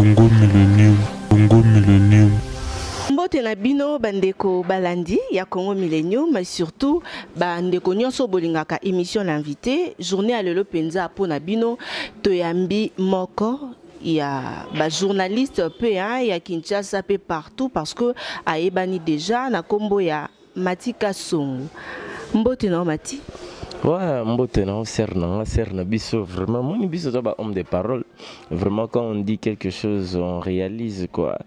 Congo Millennium, Congo Millennium. Mbote na bino bandeko balandi ya Congo Millennium, mais surtout bandeko nyonso bolingaka émission l'invité journée à lelo penza po na bino toyambi moko ya ba journaliste peu ya Kinshasa peu partout parce que aebani déjà na kombo ya Matika Songo. Mbote na Mati. Ouais, mbote na serna biso vraiment mon biso ba homme de parole. Vraiment quand on dit quelque chose on réalise quoi.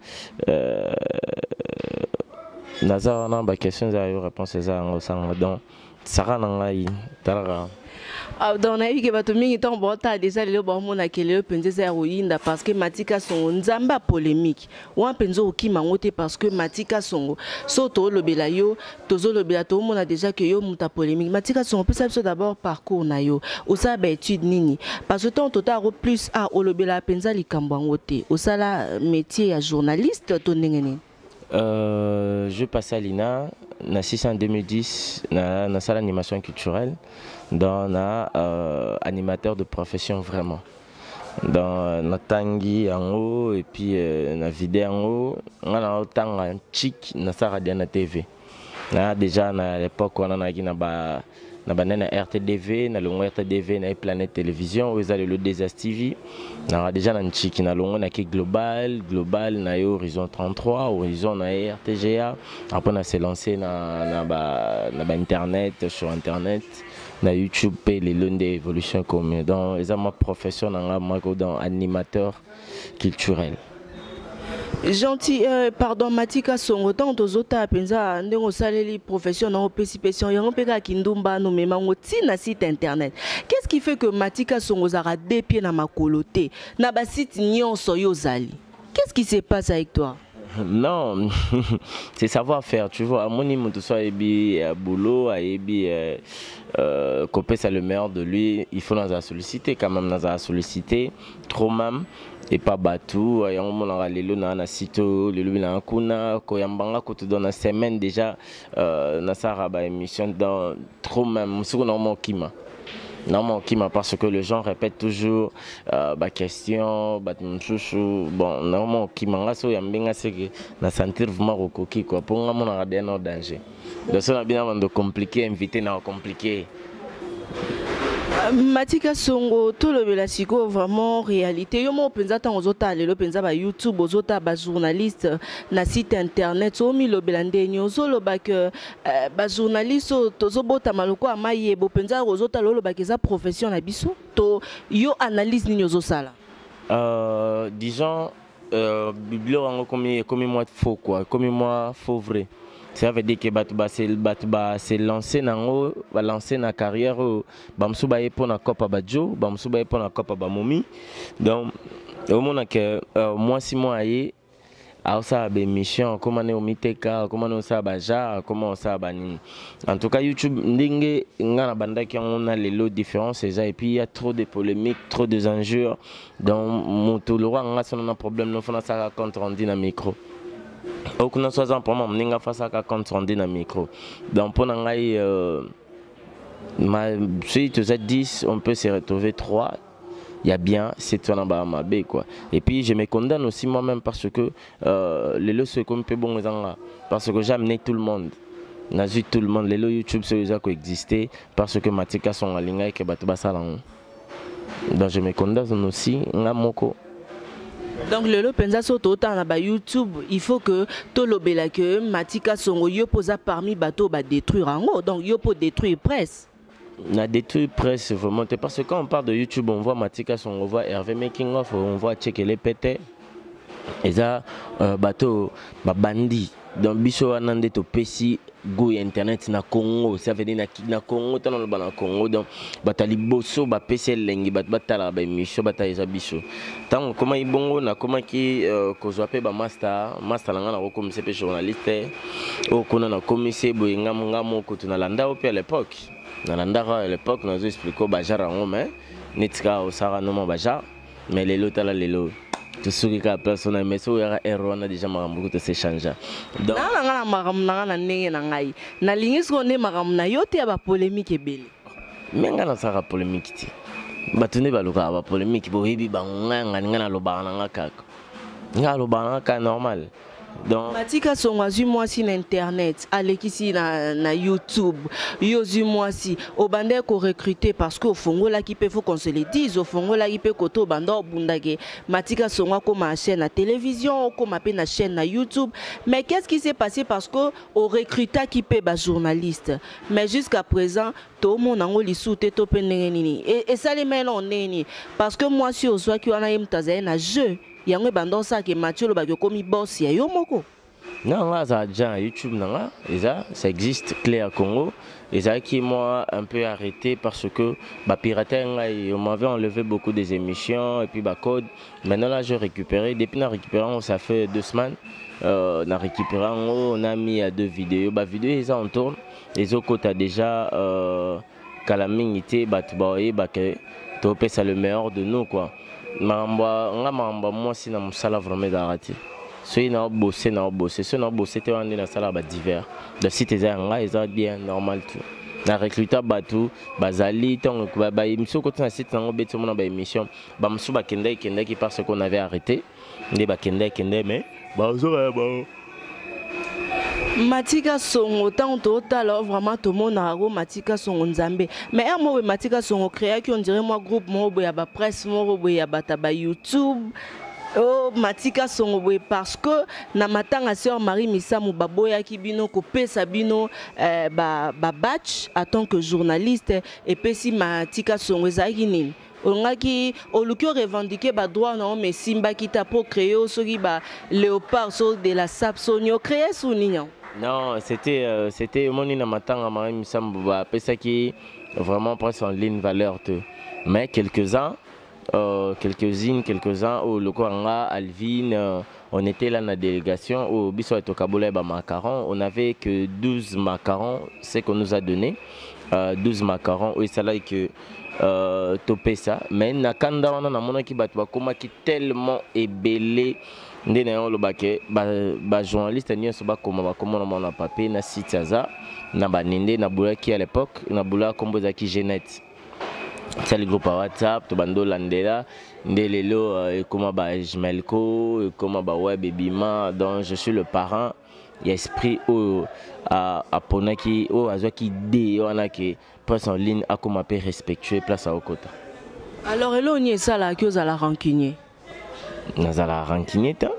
Naza na ba question za yo réponse za ngosanga donc sara na ngai tara. Dans la vie que bato mingi ton bota déjà le bon mona kele penze za royinda parce que Matika Songo nzamba polémique ou penzo okima ngote parce que Matika Songo soto lobela yo tozo lobela to mona déjà que yo muta polémique Matika Songo peut savoir d'abord parcours na yo osa ba étude nini parce que ton total plus a olobela penza likambo ngote osala métier ya journaliste to ndengene. Je passais à l'INA, en 2010, dans la salle d'animation culturelle, dans animateur de profession vraiment. Dans la tangi en haut et puis la vidéo en haut, on a autant un chic dans la radio TV. Déjà à l'époque, on a na banana RTDV na longo RTDV na Planète Télévision où ils allaient le Désas TV na déjà na nchiki na longo na ki global na Horizon 33 Horizon na RTGA après on s'est lancé na internet sur internet na YouTube et les lunes d'évolution comme dans les ma profession dans animateur culturel. Gentil, pardon, Matika Songo, tant tozota penza ndongo saleli profession na opécipetion yango peka kindumba no memango na site internet. Qu'est-ce qui fait que Matika Songo zara deux pieds na makoloté na ba site nyonso yo zali? Qu'est-ce qui se passe avec toi? Non, c'est savoir faire, tu vois. Mon niveau tout ça ebi boulot, ebi copier c'est le meilleur de lui. Il faut nous solliciter quand même, nous solliciter trop même. Et pas batou, il y a un moment où les gens na sito, les gens na kuna, koyambanga ko te donne semaine déjà na saraba émission dans trop même sur normalement kima. Normalement kima parce que les gens répètent toujours ba question, ba chouchou. Bon, normalement kima ngaso yambenga c'est que na sentir vraiment rokoki quoi. Pour moi on a un danger. Donc ça bien avant de compliquer, inviter na compliqué. Matika Songo, tout le belasiko vraiment réalité. Yo mo penza tan ozota le penza ba YouTube, ozota ba journaliste na site internet. So mi lo belande nyozo lo ba que ba journaliste tozo bota maloko amaye bo penza ozota lo ba keza profession na biso. To yo analyse ni nyozo sala. Disons biblio comme moi faux quoi, comme moi faux vrai. Ça veut dire que Batba s'est lancé dans la carrière Bamsuba est pour la Copa Badjo, Bamsuba est pour la Copa Bamomi. Donc au moment que moi si moi aïe à ça des missions comment on est au miteka comment on ça baja comment ça bani en tout cas YouTube ndingue ngana banda qui on a les lots différents et puis il y a trop de polémiques trop de injures donc mon tout le roi on a un problème nous faisons ça contre on dit dans micro. Aucun soit en problème, n'inga face à compte rendu dans micro. Donc pour n'engager si tu as 10, on peut se retrouver 3. Il y a bien, c'est toi en bas ma B quoi. Et puis je me condamne aussi moi-même parce que les lots c'est comme peu bon parce que j'ai amené tout le monde. N'a vu tout le monde les lots YouTube c'est déjà coexister parce que Matika sont en ligne et que batu basalan. Donc je me condamne aussi ngamoko. Donc le penza soto na ba YouTube, il faut que to lobela que Matika Songo yo posa parmi bateau ba détruire en haut. Donc yo pour détruire presse. Na détruire presse vraiment parce que quand on parle de YouTube, on voit Matika Songo, on voit Hervé Making of, on voit checker les pétés. Et ça bateau ba bandi. Donc biso anande to pesi go internet na Congo, ça veut dire na Congo tant le na Congo donc batali bosso ba pesi lengi batala ba émission bataiza biso. Tant comment ibongo na comment ki ko zoape ba master nga na ko comme c'est journaliste au kona na commissaire boyenga ngamo ko tuna landa au à l'époque. Na landa à l'époque nous expliquons ba jara ngome nitka au sara no baja mais les lots là les lots tout ce qui est personne mais ça era erreur na déjà marambu to s'échanger donc na maram na ndenge na ngai na lingis ko ne maram na yote ya ba polémique ebele mais ngana sara polémique ti batune ba loka ba polémique bo hebi ba nganga ngana lo ba na ngakaka C'est normal. Donc, Matika Songo azwi mwasi na internet, alekisi na YouTube, yo zwi mwasi, obande ko recruter parce que ofongola ki pe faut qu'on se le dise, ofongola ki pe koto banda obundake. Matika Songo comme chaîne à télévision, comme pe na chaîne na YouTube. Mais qu'est-ce qui s'est passé parce que au recruta ki pe ba journaliste. Mais jusqu'à présent, tout le monde a li soute to pe nini. Et ça les mêmes on nini parce que moi si au soit ki wana yemtaza na jeu. Yango bandon ça que Mathieu le komi boss ya yo moko. Non, là ça déjà YouTube nanga, ça existe clair Congo. Et ça qui moi un peu arrêté parce que bah pirater on m'avait enlevé beaucoup des émissions et puis bah code. Maintenant là je récupéré depuis na récupérant ça fait 2 semaines. Na récupérant on a mis à 2 vidéos. Bah vidéo ça on tourne. Les autres t'as déjà calamité bah tu vois bah que tu ça le meilleur de nous quoi. Moi si na musala vraiment d'arrêter. Ceux na bosser ceux na bosser te wande na sala ba divers. De site za nga eza bien normal tout. Na recruter batu bazali tant ba émission côté na site na beto mona ba émission ba musu ba kende qui parce qu'on avait arrêté. Ndé ba kende mais ba ozora ba Matika Songo tant total vraiment tout le monde a Matika Songo Nzambe mais un mot Matika Songo créé qui on dirait moi groupe moi boya ba presse moi boya ba YouTube oh Matika Songo parce que na matanga sœur Marie Misamu baboya ki bino ko pesa bino ba batch en tant que journaliste et pesi Matika Songo ezaki nini olungaki oluki revendiquer ba droit non mais simba kita pour créer soki ba léopard so de la sapsonio créer sounion. Non, c'était mon inamatanga Marie Misamu ba pesa qui vraiment presque en ligne valeur te mais quelques-uns quelques-uns au Lokoranga, Alvin, on était là dans la délégation au Bisso et Tokabola macarons, on n'avait que 12 macarons, c'est qu'on nous a donné 12 macarons, oui ça là que topé ça, mais nakanda on a mon qui batwa comme qui tellement ébélé ndena lo baké ba journaliste ni so ba comme on a papier na site ça na baninde na boula qui à l'époque na boula kombo za ki Genette. C'est le groupe WhatsApp, tout bando landela, ndelelo comment ba Jmelko, comment ba web bima, donc je suis le parent, il y a esprit au à ponaki au azo qui dé on a qui passe en ligne à comment peut respectuer place à Okota. Alors là on y ça là que vous allez rancunier. Nous allons rancunier ta.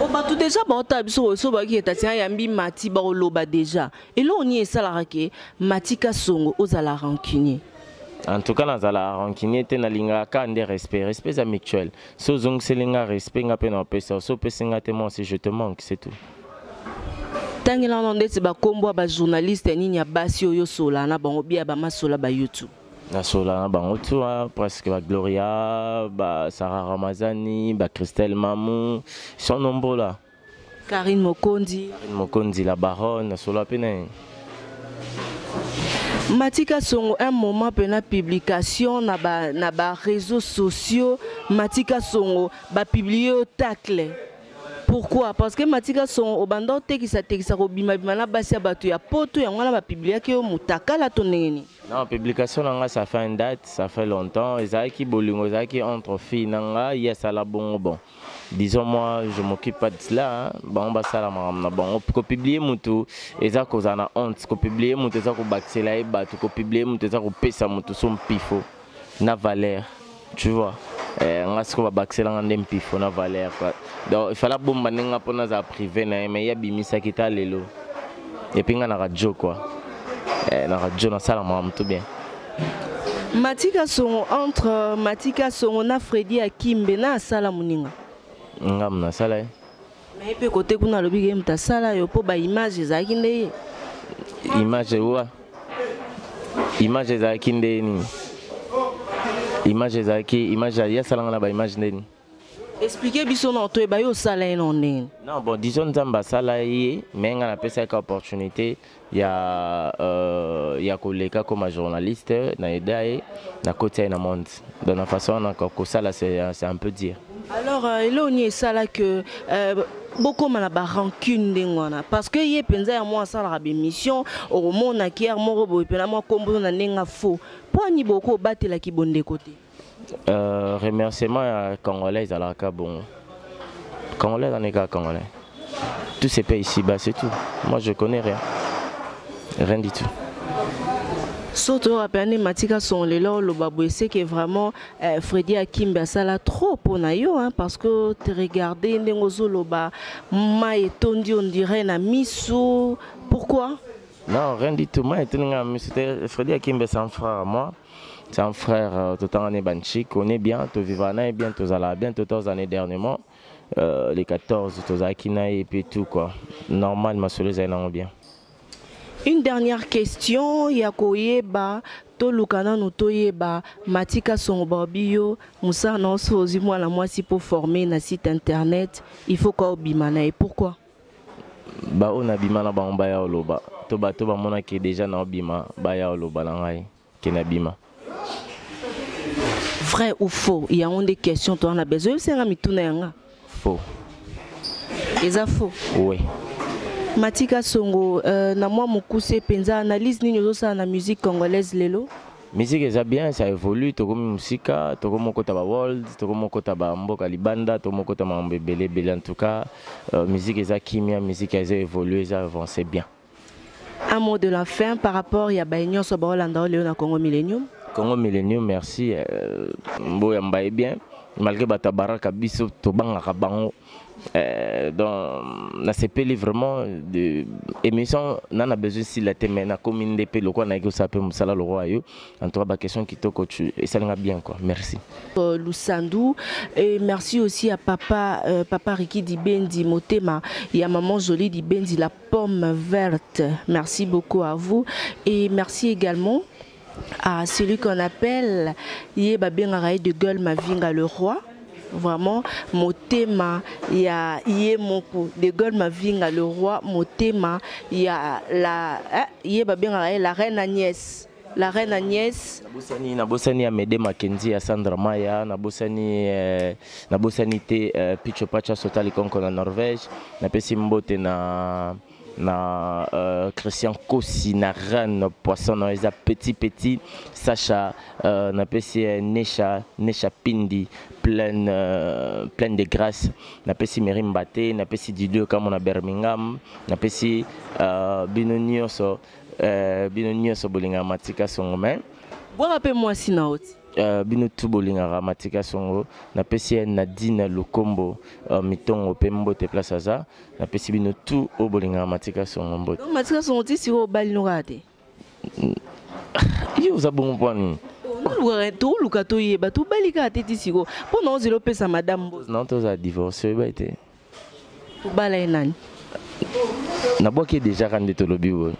Oh bah tout déjà bon t'as biso so ba qui est tatia yambi mati ba loba déjà. Et là on y ça là que Matika Songo aux allez rancunier. En tout cas, nous allons rancunier te na linga ka ande respect mutuel. So zong selinga respect nga pe na pesa so pesa nga te moi si je te manque c'est tout. Tangela non ndetse ba kombo ba journaliste nini ya basi oyo sola na bango bia ba masola ba YouTube. Na sola na bango tout presque ba Gloria, ba Sarah Ramazani, ba Christelle Mamou, ils sont nombreux là. Karine Mokondi la baronne na sola pena. Matika Songo un moment pena publication na ba réseaux sociaux Matika Songo ba publier au tacle. Pourquoi? Parce que Matika Songo au bando tekisa ko bima na basi ya batu ya poto ya ngala ba publier ke mutaka la toneni. Non, publication nanga ça fait une date, ça fait longtemps et ça qui bolingo ça qui entre filles nanga il y a ça la bon. Disons moi je m'occupe pas de cela bon ba ça la mamna bon ko publier mutu et ça cause na honte ko publier mutu ça ko baxela et ba ko publier mutu ça ko pesa mutu son pifo na valeur tu vois nga ce ko ba baxela ngandem pifo na valeur quoi donc il fallait bomba ninga pona za privé na mais ya bimisa kita lelo et puis nga na radio quoi na radio na sala mam tout bien. Matika Songo entre Matika Songo na Freddy Akimbe na sala muninga. Ngam na sala. Mais pe côté kuna lobi game ta sala yo po ba image za kinde. Image wa. Image za kinde ni. Image za ki image ya sala na ba image ndeni. Expliquez biso na to ba yo sala non nen. Non bon disons nzamba sala yi mais nga na pesa ka opportunité ya koleka comme journaliste na edae na côté na monde. De la façon encore que ça là c'est un peu dire. Alors là on y ça là que beaucoup na ba rancune ndengwana parce que yé penza ya moi ça la mission au monde na kier moko boy pena moi kombo na nenga faux. Pour ni beaucoup battre la ki bonde côté. Remerciement à Congolais à la Cabon. Congolais, on est qu'à Congolais. Tous ces pays ici-bas, c'est tout. Moi, je connais rien. Rien du tout. Surtout après Matika sont les là le babou c'est que vraiment Freddy Akimbe ça là trop pour nayo hein parce que tu regardais ndengozo loba ma etondi on dirait na miso pourquoi? Non, rien du tout. Moi, c'était Freddy Akimbe, c'est un frère à moi. C'est un frère tout en année banchik. On est bien, tout vivana et bien, tout ala bien, tout aux années dernièrement. Les 14, tout akina et puis tout quoi. Normal, ma soeur les bien. Une dernière question, Yakoyeba, Tolukana no Toyeba, Matika Songbabio, Moussa Nanso moi la moitié pour former un site internet, il faut quoi bimana et pourquoi? Bah on a bimana ba on baya oloba. Toba mona qui est déjà na bima baya oloba langai qui na bima. Vrai ou faux? Il y a des questions toi on a besoin c'est un mituna. Faux. Et ça faux? Oui. Matika Songo, na moi mokuse penza analyse nini ozosa na musique congolaise lelo? Musique est bien, ça évolue, to comme musique, to comme kota ba world, to comme kota ba mboka libanda, to comme kota mambebele bele en tout cas, musique est kimia, musique a évolué, ça avance bien. Un mot de la fin par rapport ya baignon so ba Holanda lelo na Congo Millennium. Congo Millennium, merci. Mboya mbaye bien, malgré batabaraka biso to bangaka bango. Donc, na CP vraiment de émission, on a besoin si la thème na commune de pe lokwa na ko s'appelle musala le roi yo. En tout cas, question qui to coach et ça va bien quoi. Merci. Lusandou et merci aussi à papa papa Ricky Dibendi Motema et à maman Jolie Dibendi la pomme verte. Merci beaucoup à vous et merci également à celui qu'on appelle Yeba Bengaraï de Gueule Mavinga le roi. Vraiment, Motema, il y a Yemoko, de Gaulle Mavinga, le roi, Motema, il y a la reine Agnès. La reine Agnès. Nabosani Amede Makenzi, à Sandra Maya, Nabosani Picho Pacha Sotali Konko na Norvège, Napesi Mbote na Christian Kossi na Ran Poisson na eza petit Sacha Napesi Nesha Pindi pleine de grâce Napesi Merimbate Napesi Didio comme on a Birmingham Napesi Binonioso bolinga matika songo men bon rappelle-moi si naoti bino tu bolinga matika songo napesi Nadine Lukombo mitongo pe mbote place aza napesi bino tu o bolinga matika songo mbote matika songo ti si o bali no rate yo za bon point to luka to yeba to bali ka te ti si ko po na ozelo pesa madame bo non to za divorce ba été to bala enani na boki déjà rande to lobi wo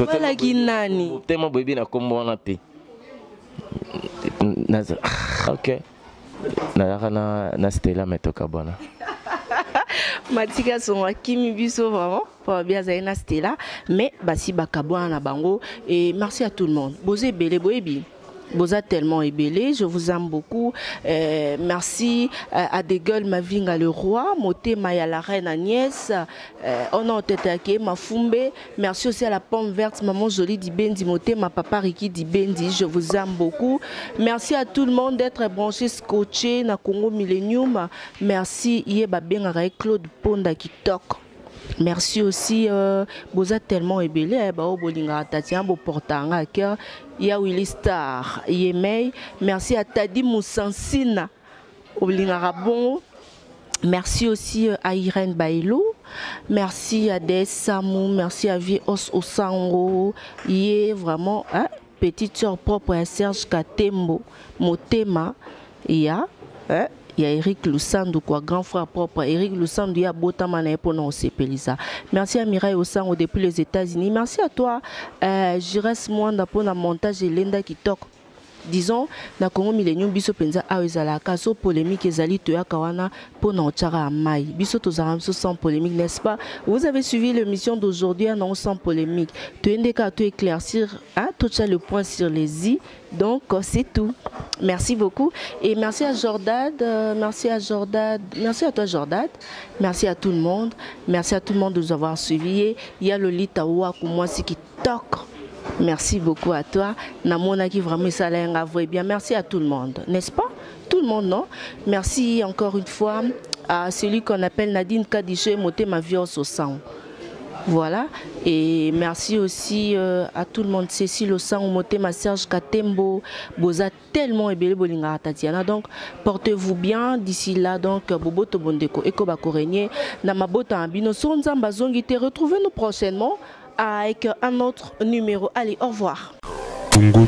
bala ki nani tema bobi na kombo na te ok na Stella metoka bona Matika son Kimi biso vraiment pour bien zaina Stella mais basi bakabwana na bango et merci à tout le monde bozé belé boyebi Boza tellement ébélé, je vous aime beaucoup. Merci à De Gaulle Mavinga le roi, Motema ya la reine Agnès, on a attaqué Mafumbe. Merci aussi à la pomme verte, maman Jolie Dibendi, Motema, papa Ricky Dibendi, je vous aime beaucoup. Merci à tout le monde d'être branché, scotché na Congo Millennium. Merci Yeba Benga Claude Ponda qui toque. Merci aussi, Boza tellement ébélé, Bolinga Tatiana, Boportanga, ya Willy Star, Yemei. Merci à Tadi Moussansina, Bolinga Rabon. Merci aussi à Irène Bailou. Merci à Des Samou. Merci à Vie Os Osango. Yé vraiment, petite soeur propre à Serge Katembo, Motema. Il y a Eric Lusandou, quoi, grand frère propre. Eric Lusandou, il y a Botamana pour nous Pelisa. Merci à Mireille Osango depuis les États-Unis. Merci à toi, Jires Mwanda pour le montage et Linda qui toque. Disons, na Congo Millennium, biso penza awezala kaso polémique ezali toya kawana pour na otchara amai. Biso tozaramso sans polémique, n'est-ce pas? Vous avez suivi l'émission d'aujourd'hui, non sans polémique. Tu as tout éclaircir, tout ça le point sur les i. Donc c'est tout. Merci beaucoup et merci à Jordad, merci à toi Jordad, merci à tout le monde, merci à tout le monde de nous avoir suivis. Il y a Lolita Ouakou, moi c'est qui toque. Merci beaucoup à toi. Namona qui vraiment ça l'a bien. Merci à tout le monde, n'est-ce pas? Tout le monde, non? Merci encore une fois à celui qu'on appelle Nadine Kadiché Motema Vios au sang. Voilà, et merci aussi à tout le monde. Cécile Osang, Motema Serge Katembo, Boza tellement ébélé Bolinga Tatiana. Donc portez-vous bien d'ici là. Donc Boboto Bondeko, Eko Bakorenye, Namabota Ambino, Sonzamba Zongite. Retrouvez-nous prochainement avec un autre numéro. Allez, au revoir. Congo